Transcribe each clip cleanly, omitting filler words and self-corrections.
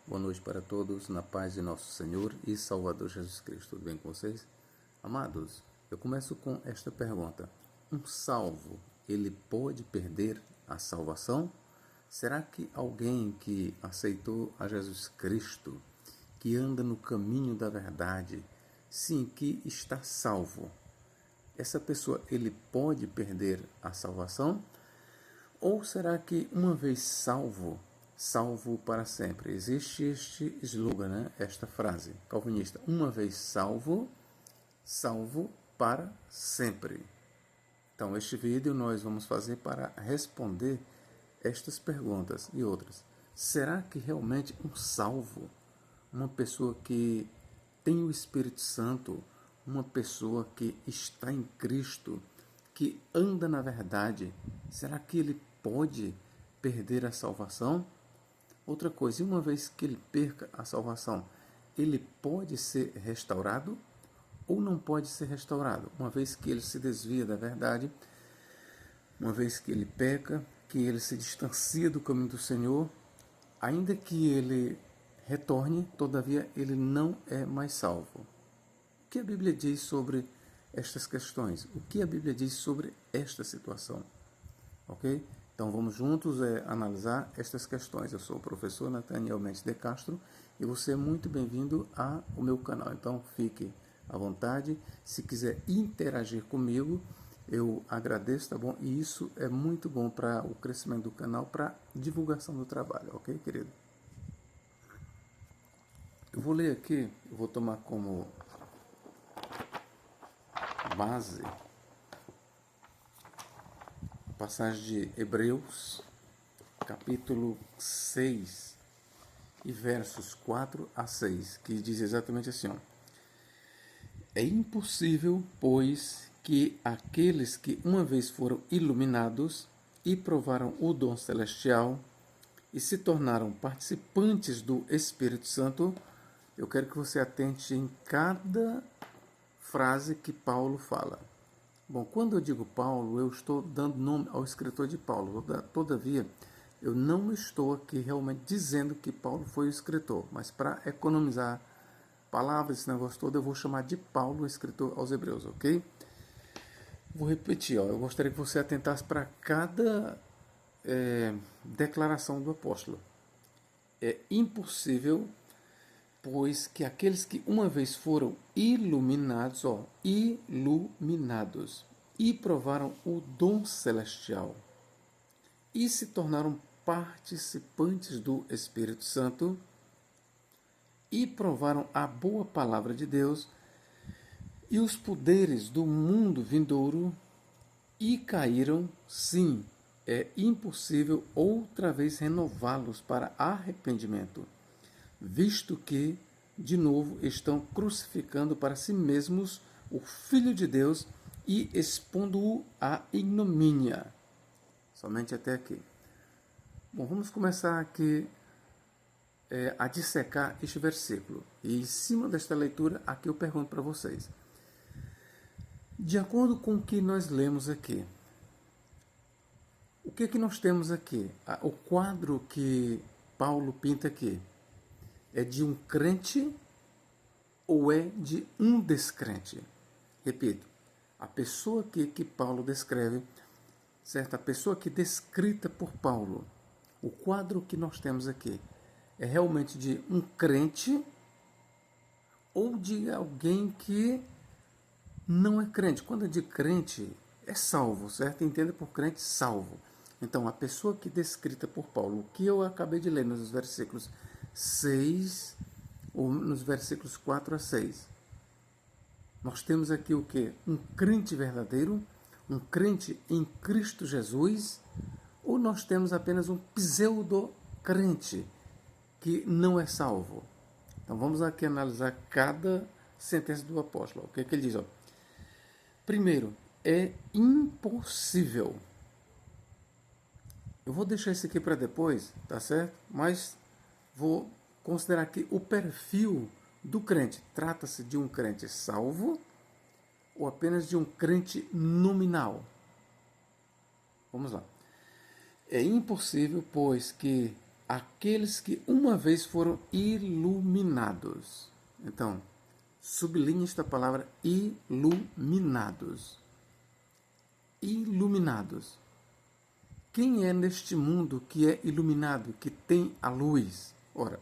Boa noite para todos, na paz de nosso Senhor e Salvador Jesus Cristo. Tudo bem com vocês? Amados, eu começo com esta pergunta. Um salvo, ele pode perder a salvação? Será que alguém que aceitou a Jesus Cristo, que anda no caminho da verdade, sim, que está salvo, essa pessoa, ele pode perder a salvação? Ou será que uma vez salvo, salvo para sempre? Existe este slogan, né? Esta frase calvinista: uma vez salvo, salvo para sempre. Então, este vídeo nós vamos fazer para responder estas perguntas e outras. Será que realmente um salvo, uma pessoa que tem o Espírito Santo, uma pessoa que está em Cristo, que anda na verdade, será que ele pode perder a salvação? Outra coisa, e uma vez que ele perca a salvação, ele pode ser restaurado ou não pode ser restaurado? Uma vez que ele se desvia da verdade, uma vez que ele peca, que ele se distancia do caminho do Senhor, ainda que ele retorne, todavia ele não é mais salvo. O que a Bíblia diz sobre estas questões? O que a Bíblia diz sobre esta situação? Ok? Então vamos juntos analisar estas questões. Eu sou o professor Nathaniel Mendes de Castro e você é muito bem-vindo ao meu canal. Então fique à vontade. Se quiser interagir comigo, eu agradeço, tá bom? E isso é muito bom para o crescimento do canal, para divulgação do trabalho, ok, querido? Eu vou ler aqui, eu vou tomar como base a passagem de Hebreus, capítulo 6, e versos 4 a 6, que diz exatamente assim, ó: É impossível, pois, que aqueles que uma vez foram iluminados e provaram o dom celestial e se tornaram participantes do Espírito Santo. Eu quero que você atente em cada frase que Paulo fala. Bom, quando eu digo Paulo, eu estou dando nome ao escritor de Paulo. Todavia, eu não estou aqui realmente dizendo que Paulo foi o escritor, mas para economizar palavras, esse negócio todo, eu vou chamar de Paulo, o escritor aos Hebreus, ok? Vou repetir, ó, eu gostaria que você atentasse para cada declaração do apóstolo. É impossível, pois, que aqueles que uma vez foram iluminados, iluminados, e provaram o dom celestial, e se tornaram participantes do Espírito Santo, e provaram a boa palavra de Deus, e os poderes do mundo vindouro, e caíram, sim, é impossível outra vez renová-los para arrependimento, visto que, de novo, estão crucificando para si mesmos o Filho de Deus e expondo-o à ignomínia. Somente até aqui. Bom, vamos começar aqui a dissecar este versículo. E em cima desta leitura, aqui eu pergunto para vocês. De acordo com o que nós lemos aqui, o que nós temos aqui? O quadro que Paulo pinta aqui é de um crente ou é de um descrente? Repito, a pessoa que Paulo descreve, certo? A pessoa que descrita por Paulo, o quadro que nós temos aqui, é realmente de um crente ou de alguém que não é crente? Quando é de crente, é salvo, certo? Entenda por crente, salvo. Então, a pessoa que descrita por Paulo, o que eu acabei de ler nos versículos 6, ou nos versículos 4 a 6, nós temos aqui o que? Um crente verdadeiro, um crente em Cristo Jesus, ou nós temos apenas um pseudo-crente que não é salvo? Então vamos aqui analisar cada sentença do apóstolo. O que é que ele diz? Primeiro, é impossível. Eu vou deixar isso aqui para depois, tá certo? Mas vou considerar aqui o perfil do crente. Trata-se de um crente salvo ou apenas de um crente nominal? Vamos lá. É impossível, pois, que aqueles que uma vez foram iluminados. Então, sublinhe esta palavra iluminados. Iluminados. Quem é neste mundo que é iluminado, que tem a luz? Ora,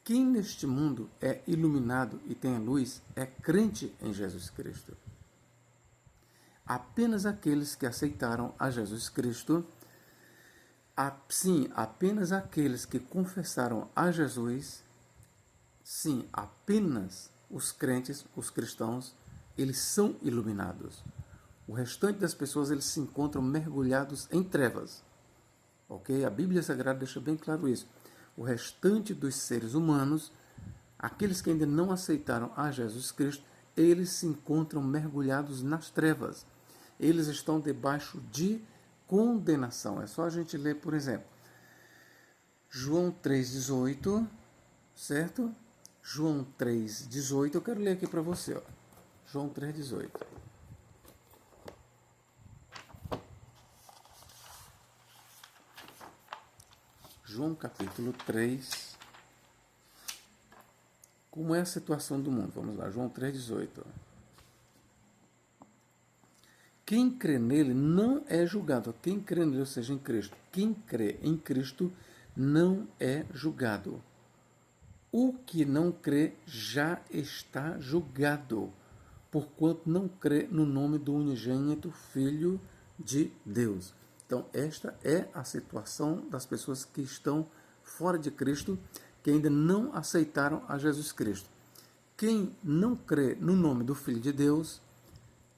quem neste mundo é iluminado e tem a luz é crente em Jesus Cristo. Apenas aqueles que aceitaram a Jesus Cristo, sim, apenas aqueles que confessaram a Jesus, sim, apenas os crentes, os cristãos, eles são iluminados. O restante das pessoas, eles se encontram mergulhados em trevas. Ok? A Bíblia Sagrada deixa bem claro isso. O restante dos seres humanos, aqueles que ainda não aceitaram a Jesus Cristo, eles se encontram mergulhados nas trevas. Eles estão debaixo de condenação. É só a gente ler, por exemplo, João 3,18, certo? João 3,18, eu quero ler aqui para você. Ó. João 3,18. João capítulo 3. Como é a situação do mundo? Vamos lá, João 3,18. Quem crê nele não é julgado. Quem crê nele, ou seja, em Cristo. Quem crê em Cristo não é julgado. O que não crê já está julgado, porquanto não crê no nome do unigênito Filho de Deus. Então, esta é a situação das pessoas que estão fora de Cristo, que ainda não aceitaram a Jesus Cristo. Quem não crê no nome do Filho de Deus,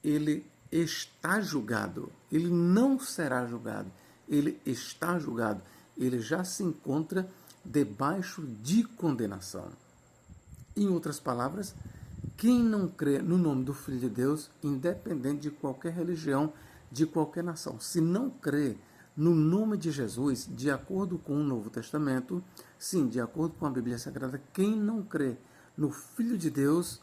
ele está julgado. Ele não será julgado. Ele está julgado. Ele já se encontra debaixo de condenação. Em outras palavras, quem não crê no nome do Filho de Deus, independente de qualquer religião, de qualquer nação, se não crê no nome de Jesus, de acordo com o Novo Testamento, sim, de acordo com a Bíblia Sagrada, quem não crê no Filho de Deus,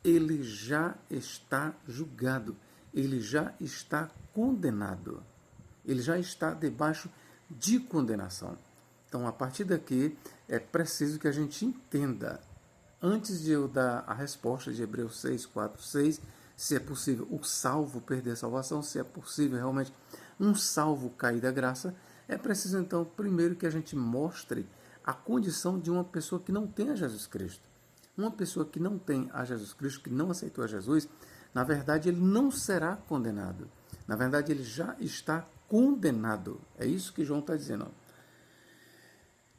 ele já está julgado, ele já está condenado, ele já está debaixo de condenação. Então, a partir daqui, é preciso que a gente entenda, antes de eu dar a resposta de Hebreus 6, 4, 6, se é possível o salvo perder a salvação, se é possível realmente um salvo cair da graça, é preciso então primeiro que a gente mostre a condição de uma pessoa que não tem a Jesus Cristo. Uma pessoa que não tem a Jesus Cristo, que não aceitou a Jesus, na verdade ele não será condenado. Na verdade ele já está condenado. É isso que João está dizendo.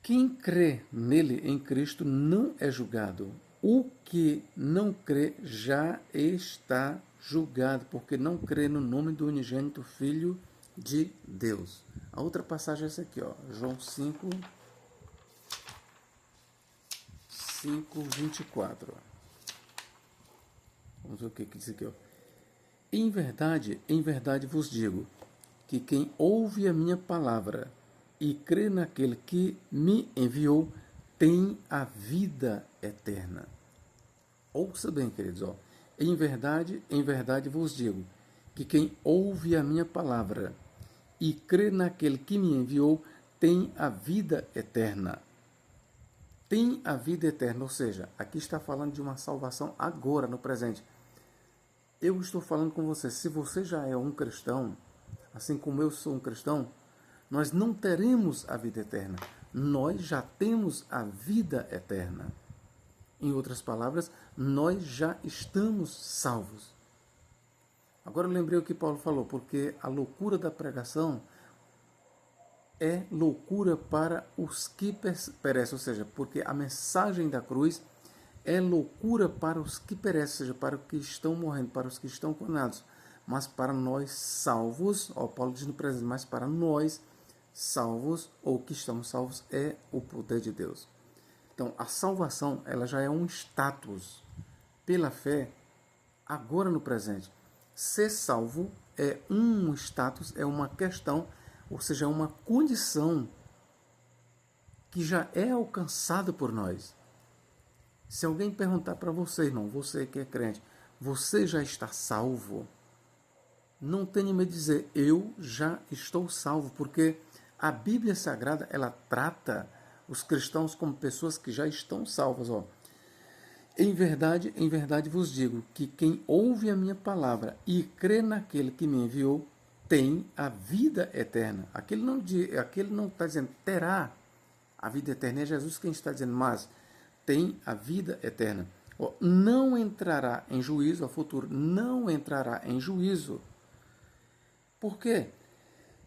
Quem crê nele, em Cristo, não é julgado. O que não crê já está julgado, porque não crê no nome do unigênito Filho de Deus. A outra passagem é essa aqui, ó, João 5, 24. Vamos ver o que diz aqui, ó. Em verdade vos digo, que quem ouve a minha palavra e crê naquele que me enviou, tem a vida eterna. Ouça bem, queridos, ó. Em verdade vos digo, que quem ouve a minha palavra e crê naquele que me enviou, tem a vida eterna. Tem a vida eterna, ou seja, aqui está falando de uma salvação agora, no presente. Eu estou falando com você, se você já é um cristão, assim como eu sou um cristão, nós não teremos a vida eterna. Nós já temos a vida eterna. Em outras palavras, nós já estamos salvos. Agora eu lembrei o que Paulo falou, porque a loucura da pregação é loucura para os que perecem, ou seja, porque a mensagem da cruz é loucura para os que perecem, ou seja, para os que estão morrendo, para os que estão condenados. Mas para nós salvos, ó, Paulo diz no presente, mas para nós salvos, ou que estamos salvos, é o poder de Deus. Então, a salvação, ela já é um status pela fé, agora no presente. Ser salvo é um status, é uma questão, ou seja, é uma condição que já é alcançada por nós. Se alguém perguntar para você, irmão, você que é crente, você já está salvo? Não tenha medo de dizer, eu já estou salvo, porque a Bíblia Sagrada, ela trata os cristãos como pessoas que já estão salvas. Ó. Em verdade vos digo que quem ouve a minha palavra e crê naquele que me enviou tem a vida eterna. Aquele não está dizendo terá a vida eterna, é Jesus quem está dizendo, mas tem a vida eterna. Ó, não entrará em juízo, a futuro, não entrará em juízo. Por quê?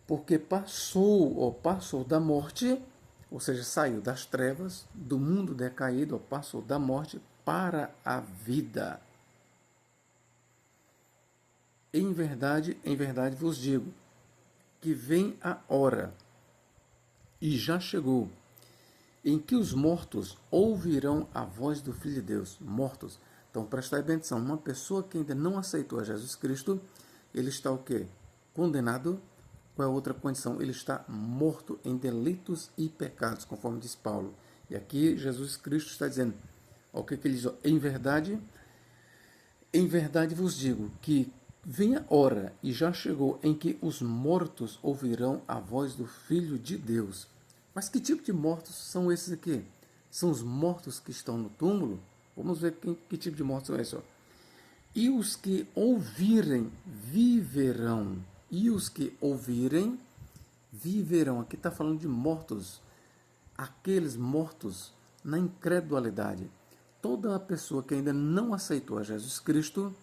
Porque passou da morte, ou seja, saiu das trevas, do mundo decaído, passou da morte para a vida. Em verdade vos digo, que vem a hora, e já chegou, em que os mortos ouvirão a voz do Filho de Deus. Mortos. Então, prestai bem atenção, uma pessoa que ainda não aceitou a Jesus Cristo, ele está o quê? Condenado. Qual é a outra condição? Ele está morto em delitos e pecados, conforme diz Paulo. E aqui Jesus Cristo está dizendo, o que ele diz? Em verdade vos digo que vem a hora, e já chegou, em que os mortos ouvirão a voz do Filho de Deus. Mas que tipo de mortos são esses aqui? São os mortos que estão no túmulo? Vamos ver que tipo de mortos são esses. Ó. E os que ouvirem viverão. E os que ouvirem viverão. Aqui está falando de mortos. Aqueles mortos na incredulidade. Toda a pessoa que ainda não aceitou a Jesus Cristo,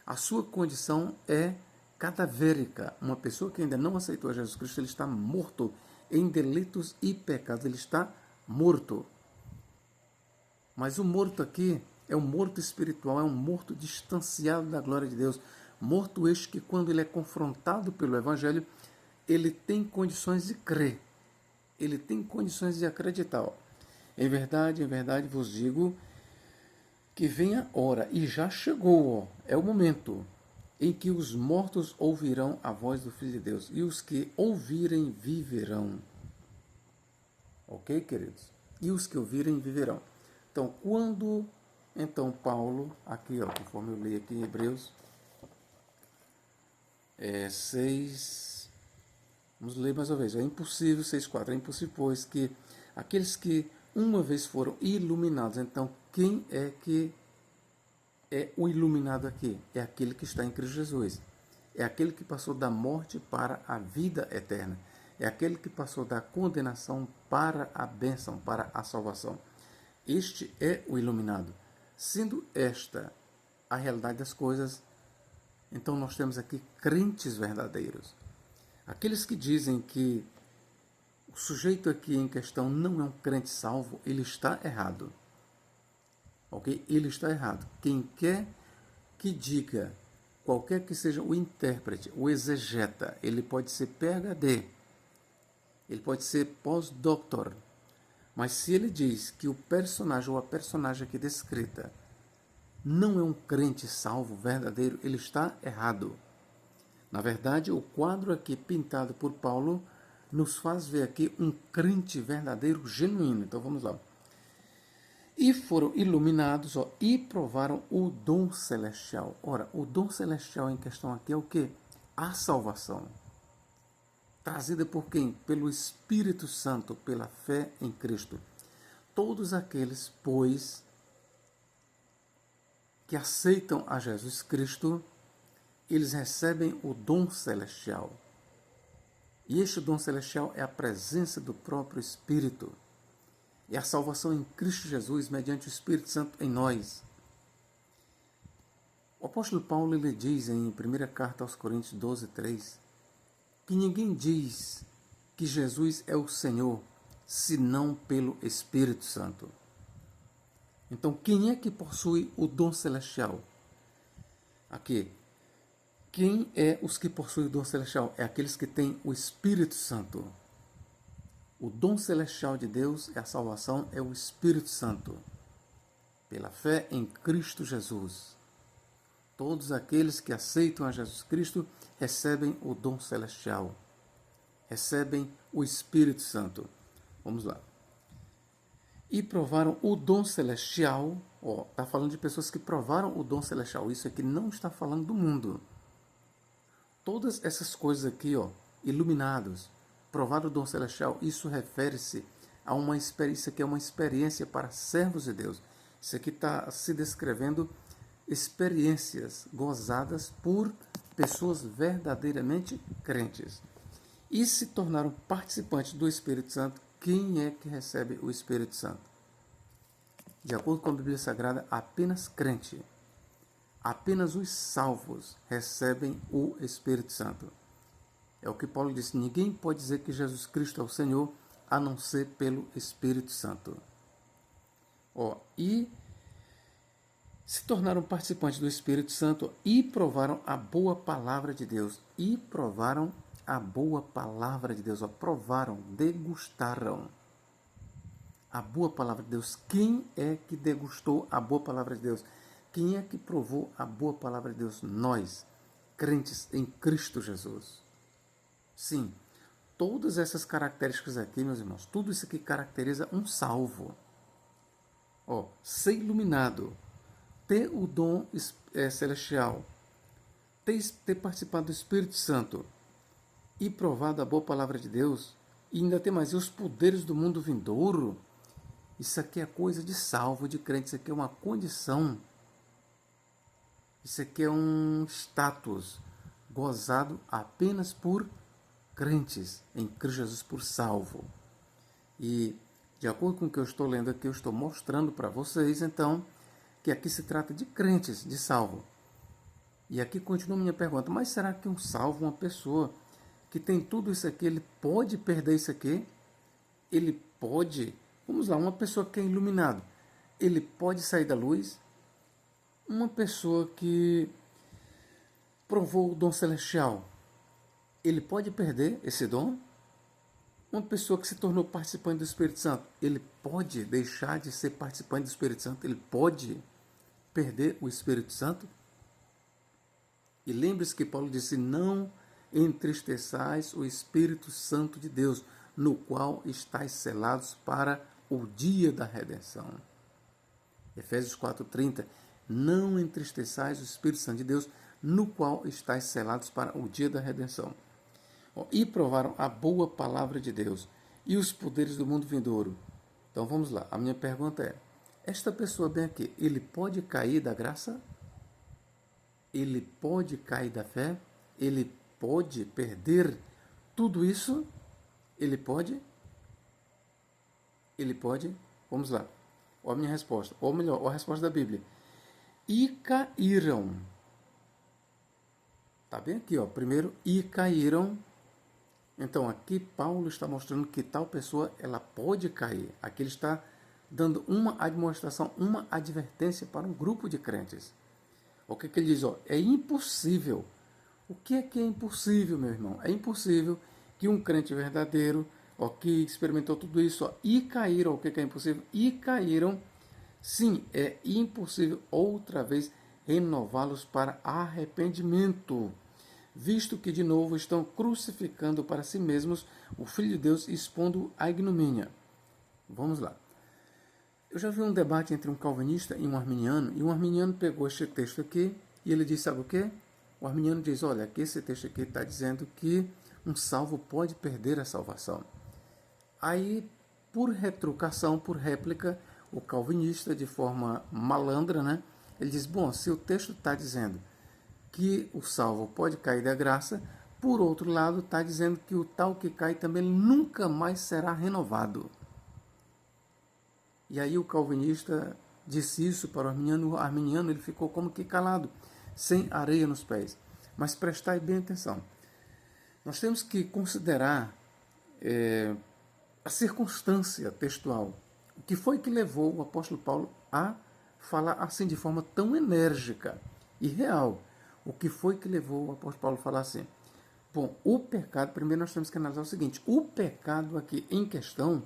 a sua condição é cadavérica. Uma pessoa que ainda não aceitou a Jesus Cristo, ele está morto em delitos e pecados. Ele está morto. Mas o morto aqui é um morto espiritual, é um morto distanciado da glória de Deus. Morto este que, quando ele é confrontado pelo Evangelho, ele tem condições de crer. Ele tem condições de acreditar. Ó. Em verdade vos digo que vem a hora, e já chegou, ó, é o momento, em que os mortos ouvirão a voz do Filho de Deus, e os que ouvirem viverão. Ok, queridos? E os que ouvirem viverão. Então, Paulo, aqui, ó, conforme eu li aqui em Hebreus 6, vamos ler mais uma vez, é impossível, 6,4, é impossível, pois que aqueles que uma vez foram iluminados, então quem é que é o iluminado aqui? É aquele que está em Cristo Jesus. É aquele que passou da morte para a vida eterna. É aquele que passou da condenação para a bênção, para a salvação. Este é o iluminado. Sendo esta a realidade das coisas, então nós temos aqui crentes verdadeiros. Aqueles que dizem que o sujeito aqui em questão não é um crente salvo, ele está errado. Ok? Ele está errado. Quem quer que diga, qualquer que seja o intérprete, o exegeta, ele pode ser PhD, ele pode ser pós-doutor, mas se ele diz que o personagem ou a personagem aqui descrita não é um crente salvo, verdadeiro, ele está errado. Na verdade, o quadro aqui pintado por Paulo nos faz ver aqui um crente verdadeiro, genuíno. Então vamos lá. E foram iluminados, ó, e provaram o dom celestial. Ora, o dom celestial em questão aqui é o quê? A salvação. Trazida por quem? Pelo Espírito Santo, pela fé em Cristo. Todos aqueles, pois, que aceitam a Jesus Cristo, eles recebem o dom celestial. E este dom celestial é a presença do próprio Espírito. É a salvação em Cristo Jesus, mediante o Espírito Santo em nós. O apóstolo Paulo ele diz em 1 carta aos Coríntios 12:3, que ninguém diz que Jesus é o Senhor, senão pelo Espírito Santo. Então, quem é que possui o dom celestial? Aqui. Quem é os que possuem o dom celestial? É aqueles que têm o Espírito Santo. O dom celestial de Deus é a salvação, é o Espírito Santo. Pela fé em Cristo Jesus. Todos aqueles que aceitam a Jesus Cristo recebem o dom celestial. Recebem o Espírito Santo. Vamos lá. E provaram o dom celestial. Está falando de pessoas que provaram o dom celestial. Isso aqui não está falando do mundo. Todas essas coisas aqui, iluminados, provaram o dom celestial, isso refere-se há uma experiência, isso aqui é uma experiência para servos de Deus. Isso aqui está se descrevendo experiências gozadas por pessoas verdadeiramente crentes. E se tornaram participantes do Espírito Santo. Quem é que recebe o Espírito Santo? De acordo com a Bíblia Sagrada, apenas crente, apenas os salvos recebem o Espírito Santo. É o que Paulo disse: ninguém pode dizer que Jesus Cristo é o Senhor a não ser pelo Espírito Santo. E se tornaram participantes do Espírito Santo e provaram a boa palavra de Deus. E provaram a boa palavra de Deus. Provaram, degustaram a boa palavra de Deus. Quem é que degustou a boa palavra de Deus? Quem é que provou a boa palavra de Deus? Nós, crentes em Cristo Jesus. Sim, todas essas características aqui, meus irmãos, tudo isso aqui caracteriza um salvo. Ser iluminado, ter o dom celestial, ter participado do Espírito Santo e provado a boa palavra de Deus, e ainda ter mais os poderes do mundo vindouro, isso aqui é coisa de salvo, de crente, isso aqui é uma condição, isso aqui é um status gozado apenas por crentes em Cristo Jesus, por salvo. E, de acordo com o que eu estou lendo aqui, eu estou mostrando para vocês, então, que aqui se trata de crentes, de salvo. E aqui continua minha pergunta: mas será que um salvo, uma pessoa que tem tudo isso aqui, ele pode perder isso aqui? Ele pode, vamos lá, uma pessoa que é iluminado, ele pode sair da luz? Uma pessoa que provou o dom celestial, ele pode perder esse dom? Uma pessoa que se tornou participante do Espírito Santo, ele pode deixar de ser participante do Espírito Santo? Ele pode perder o Espírito Santo? E lembre-se que Paulo disse: não entristeçais o Espírito Santo de Deus, no qual estáis selados para o dia da redenção. Efésios 4:30. Não entristeçais o Espírito Santo de Deus, no qual estáis selados para o dia da redenção. E provaram a boa palavra de Deus e os poderes do mundo vindouro. Então vamos lá, a minha pergunta é: esta pessoa bem aqui, ele pode cair da graça? Ele pode cair da fé? Ele pode perder tudo isso? Ele pode? Ele pode? Vamos lá. Olha a minha resposta, ou melhor, a resposta da Bíblia. E caíram. Está bem aqui, primeiro, e caíram. Então, aqui Paulo está mostrando que tal pessoa, ela pode cair. Aqui ele está dando uma demonstração, uma advertência para um grupo de crentes. O que ele diz? É impossível. O que é impossível, meu irmão? É impossível que um crente verdadeiro, que experimentou tudo isso, e caíram. O que é impossível? E caíram. Sim, é impossível outra vez renová-los para arrependimento, visto que de novo estão crucificando para si mesmos o Filho de Deus, expondo a ignomínia. Vamos lá. Eu já vi um debate entre um calvinista e um arminiano, e um arminiano pegou este texto aqui e ele disse: sabe o quê? O arminiano diz: olha, aqui esse texto aqui está dizendo que um salvo pode perder a salvação. Aí, por retrucação, por réplica, o calvinista, de forma malandra, né, ele diz: bom, se o texto está dizendo que o salvo pode cair da graça, por outro lado, está dizendo que o tal que cai também nunca mais será renovado. E aí o calvinista disse isso para o arminiano ele ficou como que calado, sem areia nos pés. Mas prestai bem atenção. Nós temos que considerar a circunstância textual. O que foi que levou o apóstolo Paulo a falar assim de forma tão enérgica e real? O que foi que levou o apóstolo Paulo a falar assim? Bom, o pecado, primeiro nós temos que analisar o seguinte: o pecado aqui em questão,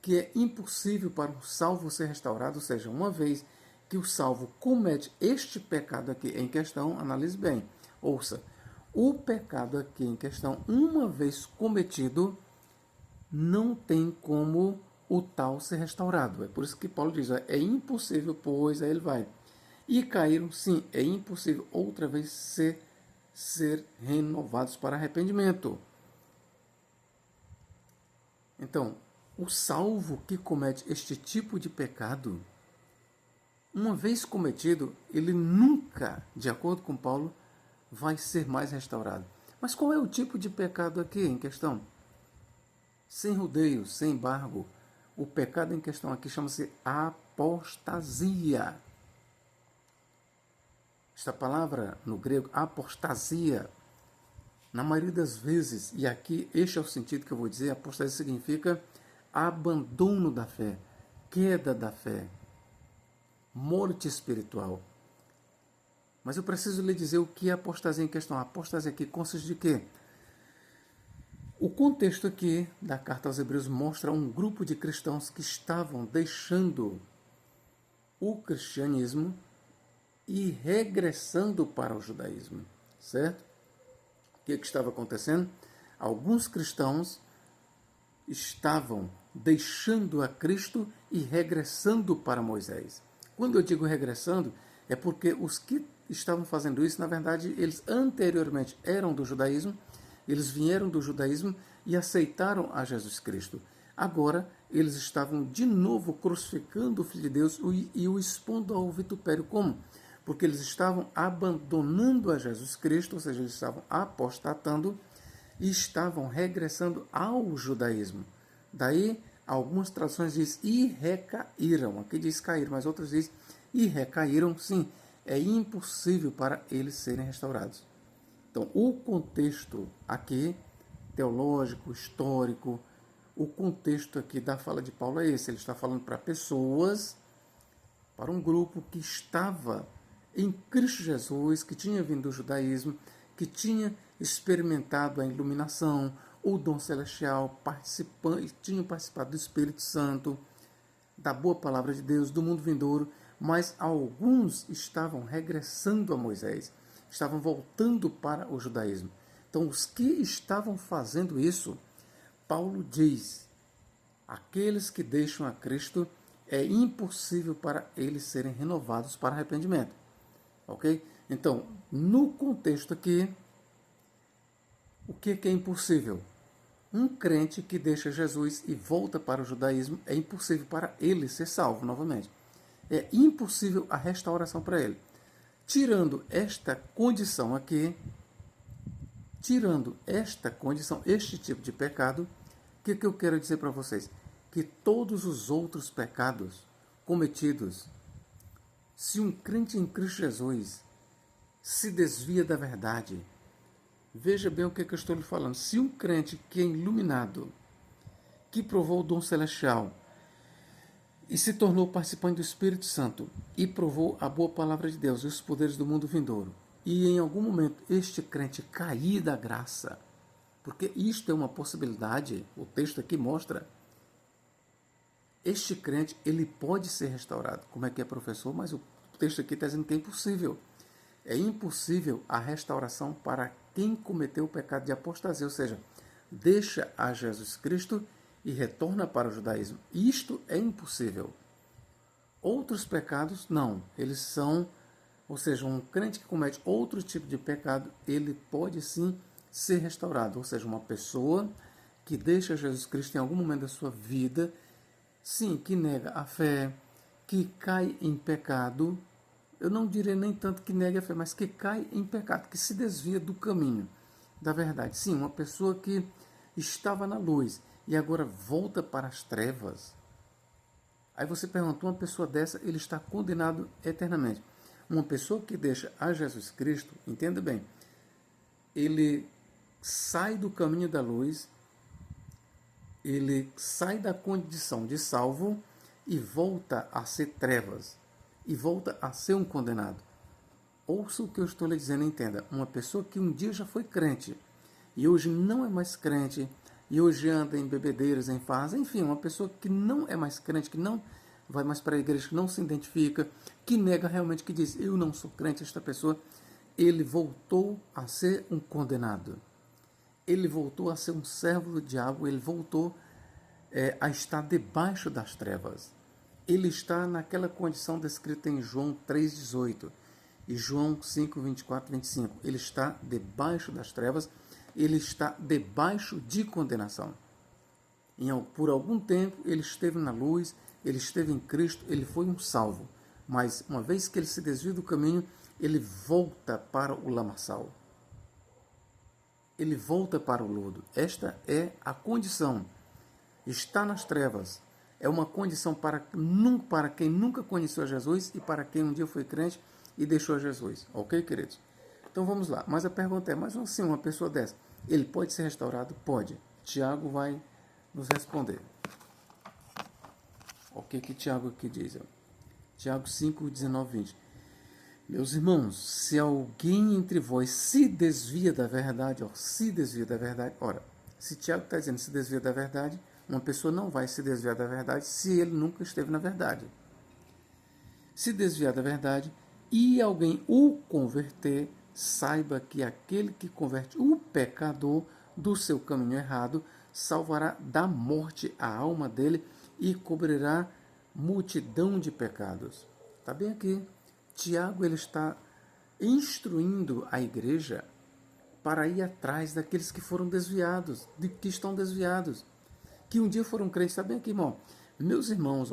que é impossível para um salvo ser restaurado, ou seja, uma vez que o salvo comete este pecado aqui em questão, analise bem, ouça, o pecado aqui em questão, uma vez cometido, não tem como o tal ser restaurado. É por isso que Paulo diz: é impossível, pois, aí ele vai. E caíram, sim, é impossível outra vez ser renovados para arrependimento. Então, O salvo que comete este tipo de pecado, uma vez cometido, ele nunca, de acordo com Paulo, vai ser mais restaurado. Mas qual é o tipo de pecado aqui em questão? Sem rodeio, sem embargo. O pecado em questão aqui chama-se apostasia. Esta palavra no grego, apostasia, na maioria das vezes, e aqui este é o sentido que eu vou dizer, apostasia significa abandono da fé, queda da fé, morte espiritual. Mas eu preciso lhe dizer o que é apostasia em questão. A apostasia aqui consiste de quê? O contexto aqui da carta aos Hebreus mostra um grupo de cristãos que estavam deixando o cristianismo e regressando para o judaísmo, certo? O que estava acontecendo? Alguns cristãos estavam deixando a Cristo e regressando para Moisés. Quando eu digo regressando, é porque os que estavam fazendo isso, na verdade, eles anteriormente eram do judaísmo, eles vieram do judaísmo e aceitaram a Jesus Cristo. Agora, eles estavam de novo crucificando o Filho de Deus e o expondo ao vitupério. Como? Porque eles estavam abandonando a Jesus Cristo, ou seja, eles estavam apostatando e estavam regressando ao judaísmo. Daí, algumas traduções dizem e recaíram. Aqui diz cair, mas outras dizem e recaíram. Sim, é impossível para eles serem restaurados. Então, o contexto aqui, teológico, histórico, o contexto aqui da fala de Paulo é esse. Ele está falando para pessoas, para um grupo que estava em Cristo Jesus, que tinha vindo do judaísmo, que tinha experimentado a iluminação, o dom celestial, tinham participado do Espírito Santo, da boa palavra de Deus, do mundo vindouro, mas alguns estavam regressando a Moisés, estavam voltando para o judaísmo. Então, os que estavam fazendo isso, Paulo diz, aqueles que deixam a Cristo, é impossível para eles serem renovados para arrependimento. Ok? Então, no contexto aqui, o que é impossível? Um crente que deixa Jesus e volta para o judaísmo, é impossível para ele ser salvo novamente. É impossível a restauração para ele. Tirando esta condição aqui, este tipo de pecado, o que eu quero dizer para vocês? Que todos os outros pecados cometidos, se um crente em Cristo Jesus se desvia da verdade, veja bem o que eu estou lhe falando. Se um crente que é iluminado, que provou o dom celestial e se tornou participante do Espírito Santo e provou a boa palavra de Deus e os poderes do mundo vindouro, e em algum momento este crente cair da graça, porque isto é uma possibilidade, o texto aqui mostra, este crente ele pode ser restaurado. Como é que é, professor? Mas o texto aqui está dizendo que é impossível. É impossível a restauração para quem cometeu o pecado de apostasia, ou seja, deixa a Jesus Cristo e retorna para o judaísmo. Isto é impossível. Outros pecados, não. Eles são, ou seja, um crente que comete outro tipo de pecado, ele pode sim ser restaurado. Ou seja, uma pessoa que deixa Jesus Cristo em algum momento da sua vida, sim, que nega a fé, que cai em pecado. Eu não diria nem tanto que nega a fé, mas que cai em pecado, que se desvia do caminho da verdade. Sim, uma pessoa que estava na luz e agora volta para as trevas. Aí você pergunta, uma pessoa dessa, ele está condenado eternamente. Uma pessoa que deixa a Jesus Cristo, entenda bem, ele sai do caminho da luz, ele sai da condição de salvo e volta a ser trevas, e volta a ser um condenado. Ouça o que eu estou lhe dizendo, entenda. Uma pessoa que um dia já foi crente, e hoje não é mais crente, e hoje anda em bebedeiras, em farras, enfim, uma pessoa que não é mais crente, que não vai mais para a igreja, que não se identifica, que nega realmente, que diz, eu não sou crente, esta pessoa, ele voltou a ser um condenado. Ele voltou a ser um servo do diabo, ele voltou a estar debaixo das trevas. Ele está naquela condição descrita em João 3,18 e João 5, 24, 25. Ele está debaixo das trevas, ele está debaixo de condenação. Por algum tempo ele esteve na luz, ele esteve em Cristo, ele foi um salvo. Mas uma vez que ele se desvia do caminho, ele volta para o lamaçal. Ele volta para o lodo. Esta é a condição. Está nas trevas. É uma condição para quem nunca conheceu Jesus e para quem um dia foi crente e deixou Jesus. Ok, queridos? Então vamos lá. Mas a pergunta é, mas assim, uma pessoa dessa, ele pode ser restaurado? Pode. Tiago vai nos responder. O que Tiago aqui diz? Tiago 5, 19, 20. Meus irmãos, se alguém entre vós se desvia da verdade, ora, se Tiago está dizendo se desvia da verdade, uma pessoa não vai se desviar da verdade se ele nunca esteve na verdade. Se desviar da verdade e alguém o converter, saiba que aquele que converte o pecador do seu caminho errado salvará da morte a alma dele e cobrirá multidão de pecados. Está bem aqui. Tiago ele está instruindo a igreja para ir atrás daqueles que foram desviados, que estão desviados, que um dia foram crentes. Está bem aqui, irmão? Meus irmãos,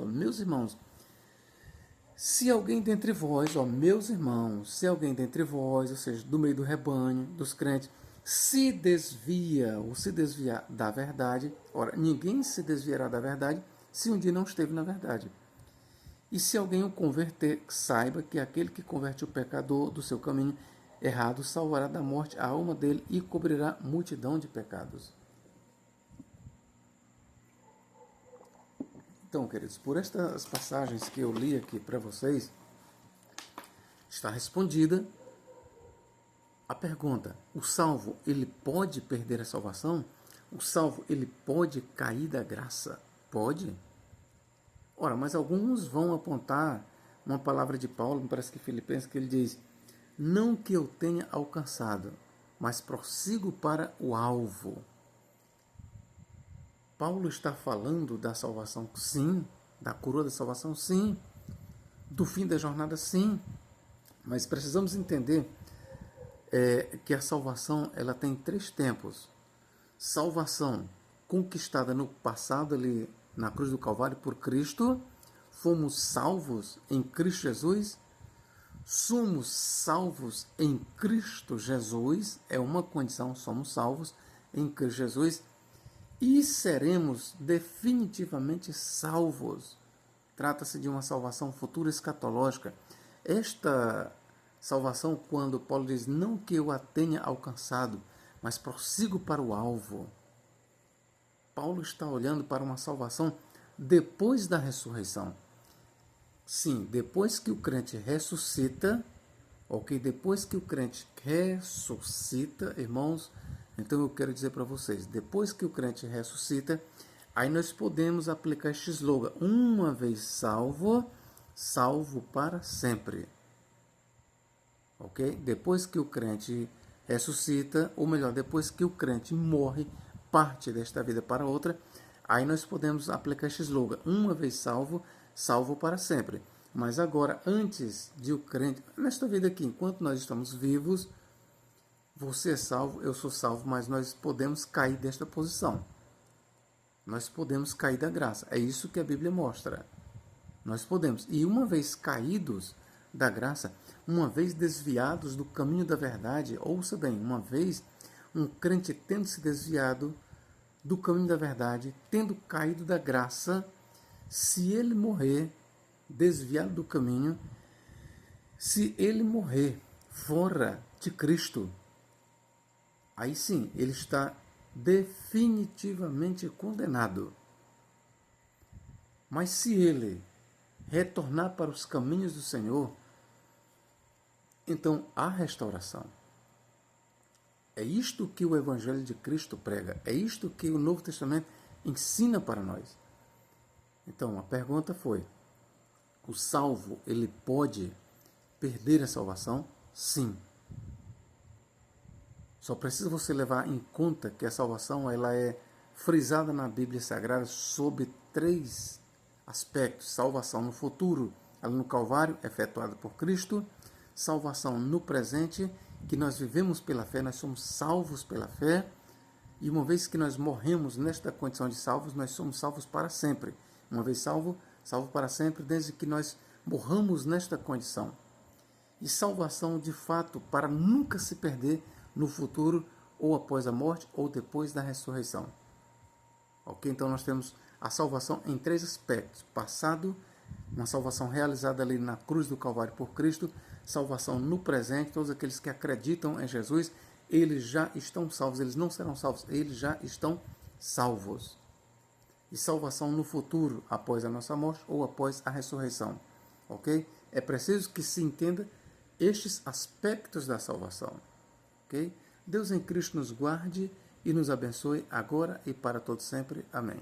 se alguém dentre vós, ou seja, do meio do rebanho, dos crentes, se desviar da verdade, ora, ninguém se desviará da verdade se um dia não esteve na verdade. E se alguém o converter, saiba que aquele que converte o pecador do seu caminho errado salvará da morte a alma dele e cobrirá multidão de pecados. Então, queridos, por estas passagens que eu li aqui para vocês, está respondida a pergunta: o salvo, ele pode perder a salvação? O salvo, ele pode cair da graça? Pode? Ora, mas alguns vão apontar uma palavra de Paulo, me parece que Filipenses, que ele diz: não que eu tenha alcançado, mas prossigo para o alvo. Paulo está falando da salvação, sim, da coroa da salvação, sim, do fim da jornada, sim, mas precisamos entender que a salvação ela tem 3 tempos. Salvação conquistada no passado ali na cruz do Calvário por Cristo, fomos salvos em Cristo Jesus, somos salvos em Cristo Jesus, é uma condição, somos salvos em Cristo Jesus, e seremos definitivamente salvos. Trata-se de uma salvação futura escatológica. Esta salvação, quando Paulo diz, não que eu a tenha alcançado, mas prossigo para o alvo. Paulo está olhando para uma salvação depois da ressurreição. Sim, depois que o crente ressuscita, ok? Depois que o crente ressuscita, irmãos, então eu quero dizer para vocês, depois que o crente ressuscita, aí nós podemos aplicar este slogan: uma vez salvo, salvo para sempre. Ok? Depois que o crente ressuscita, ou melhor, depois que o crente morre, parte desta vida para outra, aí nós podemos aplicar este slogan: uma vez salvo, salvo para sempre. Mas agora, antes de o crente, nesta vida aqui, enquanto nós estamos vivos, você é salvo, eu sou salvo, mas nós podemos cair desta posição. Nós podemos cair da graça. É isso que a Bíblia mostra. Nós podemos. E uma vez caídos da graça, uma vez desviados do caminho da verdade, ouça bem, uma vez um crente tendo se desviado do caminho da verdade, tendo caído da graça, se ele morrer desviado do caminho, se ele morrer fora de Cristo, aí sim, ele está definitivamente condenado. Mas se ele retornar para os caminhos do Senhor, então há restauração. É isto que o Evangelho de Cristo prega. É isto que o Novo Testamento ensina para nós. Então, a pergunta foi: o salvo, ele pode perder a salvação? Sim. Só precisa você levar em conta que a salvação ela é frisada na Bíblia Sagrada sob 3 aspectos: salvação no futuro, ali no Calvário, efetuada por Cristo; salvação no presente, que nós vivemos pela fé, nós somos salvos pela fé; E uma vez que nós morremos nesta condição de salvos, nós somos salvos para sempre. Uma vez salvo, salvo para sempre, desde que nós morramos nesta condição. E salvação, de fato, para nunca se perder no futuro, ou após a morte, ou depois da ressurreição. Ok? Então nós temos a salvação em três aspectos. Passado, uma salvação realizada ali na cruz do Calvário por Cristo. Salvação no presente, todos aqueles que acreditam em Jesus, eles já estão salvos, eles não serão salvos, eles já estão salvos. E salvação no futuro, após a nossa morte ou após a ressurreição. Ok? É preciso que se entenda estes aspectos da salvação. Ok? Deus em Cristo nos guarde e nos abençoe agora e para todo sempre. Amém.